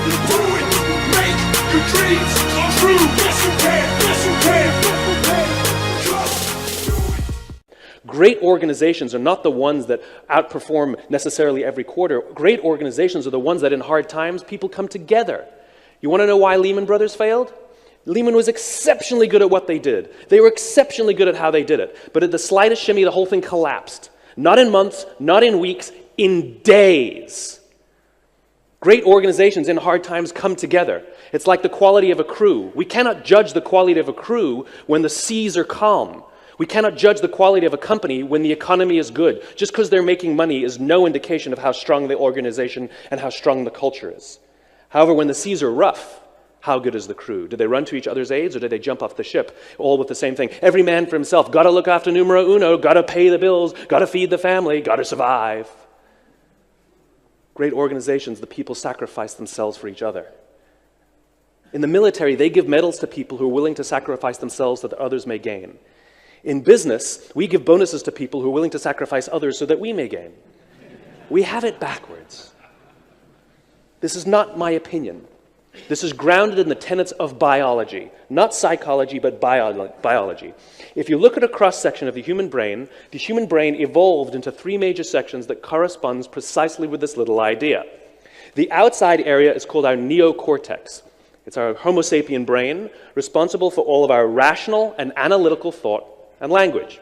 Do it. Make your dreams come true. Yes, you can. Yes, you can. Great organizations are not the ones that outperform necessarily every quarter. Great organizations are the ones that in hard times, people come together. You want to know why Lehman Brothers failed? Lehman was exceptionally good at what they did. They were exceptionally good at how they did it. But at the slightest shimmy, the whole thing collapsed. Not in months, not in weeks, in days. Great organizations in hard times come together. It's like the quality of a crew. We cannot judge the quality of a crew when the seas are calm. We cannot judge the quality of a company when the economy is good. Just because they're making money is no indication of how strong the organization and how strong the culture is. However, when the seas are rough, how good is the crew? Do they run to each other's aids or do they jump off the ship all with the same thing? Every man for himself. Got to look after numero uno. Got to pay the bills. Got to feed the family. Got to survive. Great organizations, the people sacrifice themselves for each other. In the military, they give medals to people who are willing to sacrifice themselves so that others may gain. In business, we give bonuses to people who are willing to sacrifice others so that we may gain. We have it backwards. This is not my opinion. This is grounded in the tenets of biology, not psychology, but biology. If you look at a cross-section of the human brain evolved into three major sections that corresponds precisely with this little idea. The outside area is called our neocortex. It's our Homo sapien brain, responsible for all of our rational and analytical thought and language.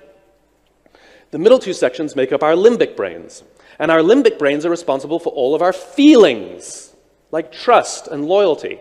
The middle two sections make up our limbic brains, and our limbic brains are responsible for all of our feelings, like trust and loyalty.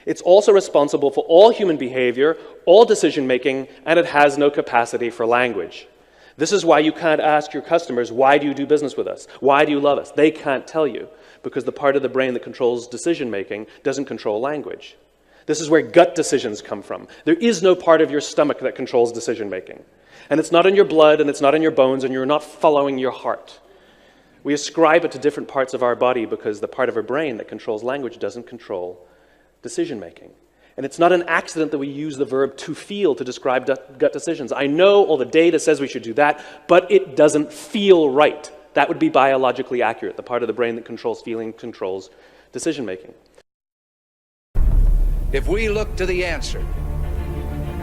It's also responsible for all human behavior, all decision-making, and it has no capacity for language. This is why you can't ask your customers, why do you do business with us? Why do you love us? They can't tell you, because the part of the brain that controls decision-making doesn't control language. This is where gut decisions come from. There is no part of your stomach that controls decision-making. And it's not in your blood, and it's not in your bones, and you're not following your heart. We ascribe it to different parts of our body because the part of our brain that controls language doesn't control decision-making. And it's not an accident that we use the verb to feel to describe gut decisions. I know all the data says we should do that, but it doesn't feel right. That would be biologically accurate. The part of the brain that controls feeling controls decision-making. If we look to the answer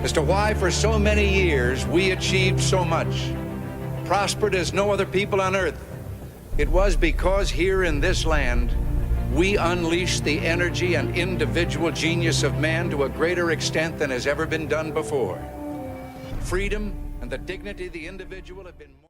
as to why for so many years we achieved so much, prospered as no other people on earth, it was because here in this land we unleashed the energy and individual genius of man to a greater extent than has ever been done before. Freedom and the dignity of the individual have been more